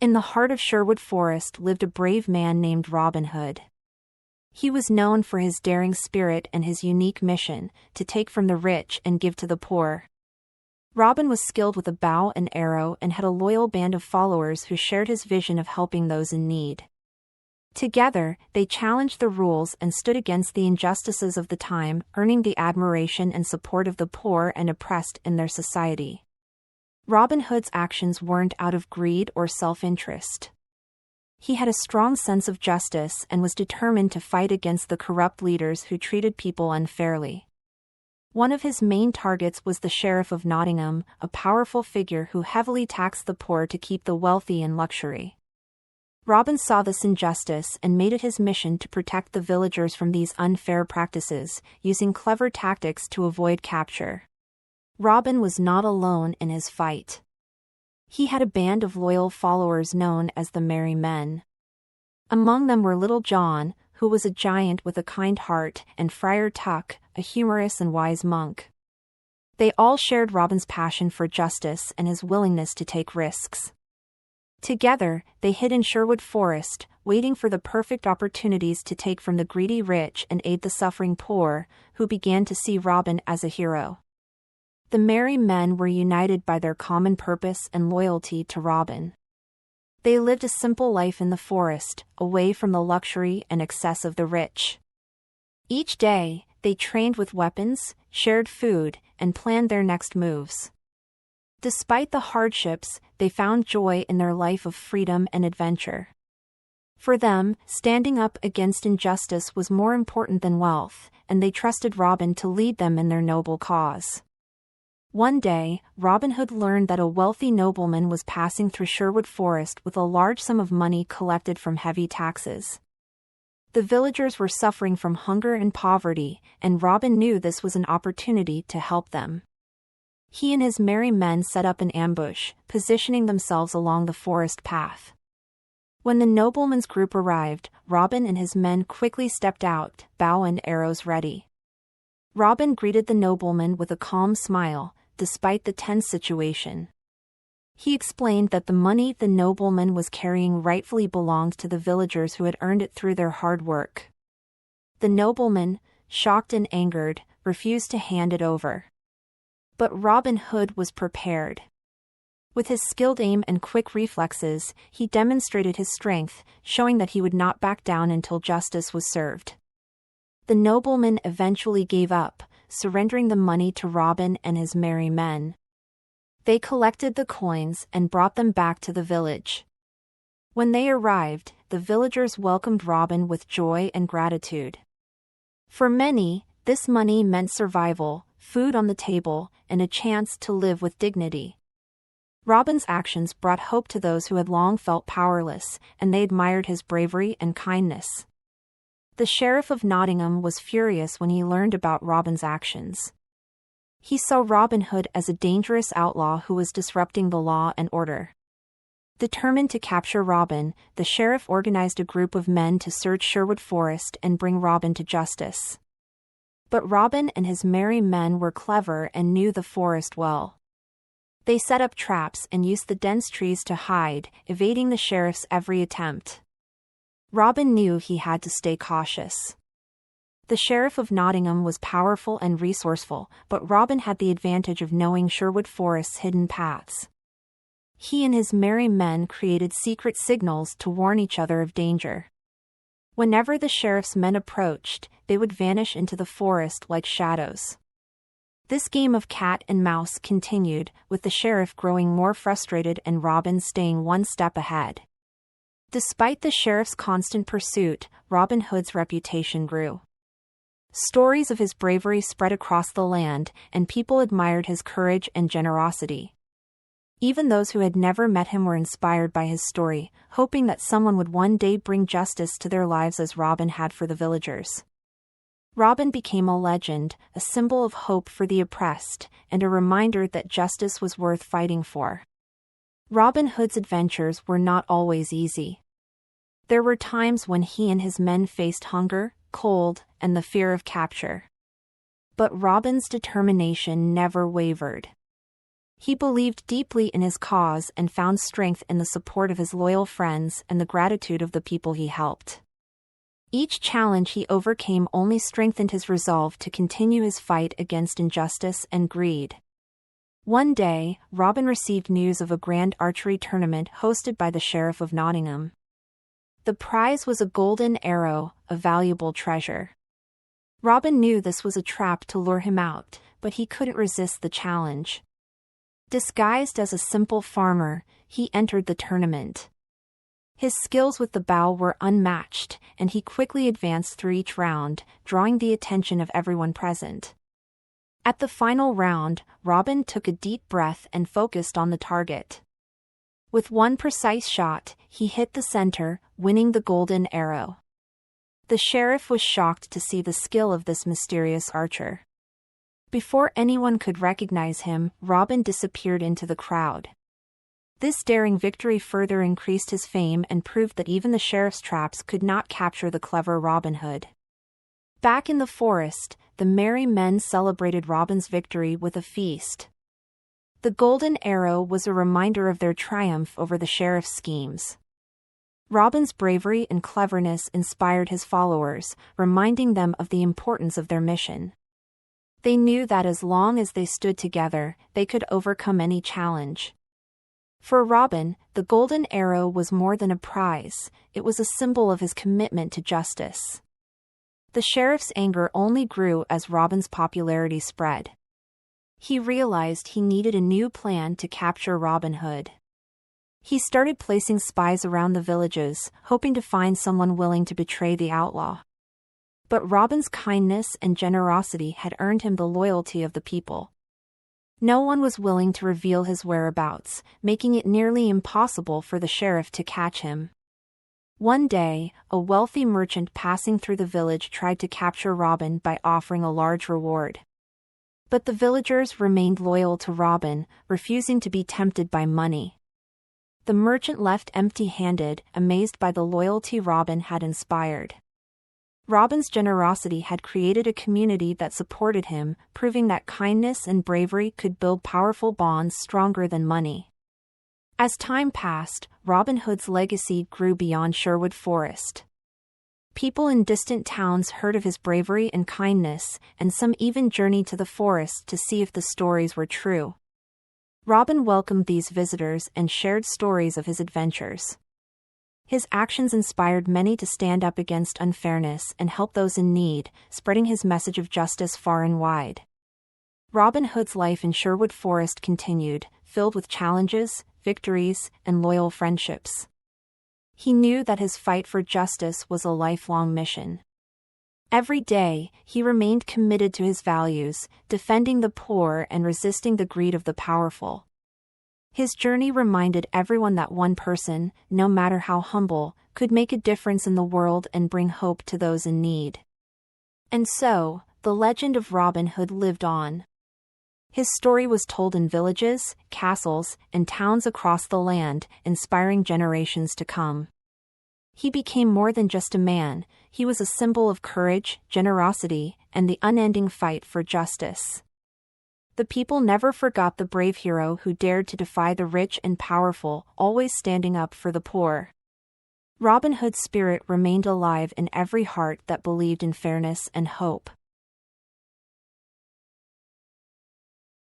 In the heart of Sherwood Forest lived a brave man named Robin Hood. He was known for his daring spirit and his unique mission, to take from the rich and give to the poor. Robin was skilled with a bow and arrow and had a loyal band of followers who shared his vision of helping those in need. Together, they challenged the rules and stood against the injustices of the time, earning the admiration and support of the poor and oppressed in their society. Robin Hood's actions weren't out of greed or self-interest. He had a strong sense of justice and was determined to fight against the corrupt leaders who treated people unfairly. One of his main targets was the Sheriff of Nottingham, a powerful figure who heavily taxed the poor to keep the wealthy in luxury. Robin saw this injustice and made it his mission to protect the villagers from these unfair practices, using clever tactics to avoid capture. Robin was not alone in his fight. He had a band of loyal followers known as the Merry Men. Among them were Little John, who was a giant with a kind heart, and Friar Tuck, a humorous and wise monk. They all shared Robin's passion for justice and his willingness to take risks. Together, they hid in Sherwood Forest, waiting for the perfect opportunities to take from the greedy rich and aid the suffering poor, who began to see Robin as a hero. The Merry Men were united by their common purpose and loyalty to Robin. They lived a simple life in the forest, away from the luxury and excess of the rich. Each day, they trained with weapons, shared food, and planned their next moves. Despite the hardships, they found joy in their life of freedom and adventure. For them, standing up against injustice was more important than wealth, and they trusted Robin to lead them in their noble cause. One day, Robin Hood learned that a wealthy nobleman was passing through Sherwood Forest with a large sum of money collected from heavy taxes. The villagers were suffering from hunger and poverty, and Robin knew this was an opportunity to help them. He and his merry men set up an ambush, positioning themselves along the forest path. When the nobleman's group arrived, Robin and his men quickly stepped out, bow and arrows ready. Robin greeted the nobleman with a calm smile, despite the tense situation. He explained that the money the nobleman was carrying rightfully belonged to the villagers who had earned it through their hard work. The nobleman, shocked and angered, refused to hand it over. But Robin Hood was prepared. With his skilled aim and quick reflexes, he demonstrated his strength, showing that he would not back down until justice was served. The nobleman eventually gave up, surrendering the money to Robin and his merry men. They collected the coins and brought them back to the village. When they arrived, the villagers welcomed Robin with joy and gratitude. For many, this money meant survival, food on the table, and a chance to live with dignity. Robin's actions brought hope to those who had long felt powerless, and they admired his bravery and kindness. The Sheriff of Nottingham was furious when he learned about Robin's actions. He saw Robin Hood as a dangerous outlaw who was disrupting the law and order. Determined to capture Robin, the sheriff organized a group of men to search Sherwood Forest and bring Robin to justice. But Robin and his merry men were clever and knew the forest well. They set up traps and used the dense trees to hide, evading the sheriff's every attempt. Robin knew he had to stay cautious. The Sheriff of Nottingham was powerful and resourceful, but Robin had the advantage of knowing Sherwood Forest's hidden paths. He and his merry men created secret signals to warn each other of danger. Whenever the sheriff's men approached, they would vanish into the forest like shadows. This game of cat and mouse continued, with the sheriff growing more frustrated and Robin staying one step ahead. Despite the sheriff's constant pursuit, Robin Hood's reputation grew. Stories of his bravery spread across the land, and people admired his courage and generosity. Even those who had never met him were inspired by his story, hoping that someone would one day bring justice to their lives as Robin had for the villagers. Robin became a legend, a symbol of hope for the oppressed, and a reminder that justice was worth fighting for. Robin Hood's adventures were not always easy. There were times when he and his men faced hunger, cold, and the fear of capture. But Robin's determination never wavered. He believed deeply in his cause and found strength in the support of his loyal friends and the gratitude of the people he helped. Each challenge he overcame only strengthened his resolve to continue his fight against injustice and greed. One day, Robin received news of a grand archery tournament hosted by the Sheriff of Nottingham. The prize was a golden arrow, a valuable treasure. Robin knew this was a trap to lure him out, but he couldn't resist the challenge. Disguised as a simple farmer, he entered the tournament. His skills with the bow were unmatched, and he quickly advanced through each round, drawing the attention of everyone present. At the final round, Robin took a deep breath and focused on the target. With one precise shot, he hit the center, winning the golden arrow. The sheriff was shocked to see the skill of this mysterious archer. Before anyone could recognize him, Robin disappeared into the crowd. This daring victory further increased his fame and proved that even the sheriff's traps could not capture the clever Robin Hood. Back in the forest, the merry men celebrated Robin's victory with a feast. The golden arrow was a reminder of their triumph over the sheriff's schemes. Robin's bravery and cleverness inspired his followers, reminding them of the importance of their mission. They knew that as long as they stood together, they could overcome any challenge. For Robin, the golden arrow was more than a prize, it was a symbol of his commitment to justice. The sheriff's anger only grew as Robin's popularity spread. He realized he needed a new plan to capture Robin Hood. He started placing spies around the villages, hoping to find someone willing to betray the outlaw. But Robin's kindness and generosity had earned him the loyalty of the people. No one was willing to reveal his whereabouts, making it nearly impossible for the sheriff to catch him. One day, a wealthy merchant passing through the village tried to capture Robin by offering a large reward. But the villagers remained loyal to Robin, refusing to be tempted by money. The merchant left empty-handed, amazed by the loyalty Robin had inspired. Robin's generosity had created a community that supported him, proving that kindness and bravery could build powerful bonds stronger than money. As time passed, Robin Hood's legacy grew beyond Sherwood Forest. People in distant towns heard of his bravery and kindness, and some even journeyed to the forest to see if the stories were true. Robin welcomed these visitors and shared stories of his adventures. His actions inspired many to stand up against unfairness and help those in need, spreading his message of justice far and wide. Robin Hood's life in Sherwood Forest continued, filled with challenges, victories, and loyal friendships. He knew that his fight for justice was a lifelong mission. Every day, he remained committed to his values, defending the poor and resisting the greed of the powerful. His journey reminded everyone that one person, no matter how humble, could make a difference in the world and bring hope to those in need. And so, the legend of Robin Hood lived on. His story was told in villages, castles, and towns across the land, inspiring generations to come. He became more than just a man, he was a symbol of courage, generosity, and the unending fight for justice. The people never forgot the brave hero who dared to defy the rich and powerful, always standing up for the poor. Robin Hood's spirit remained alive in every heart that believed in fairness and hope.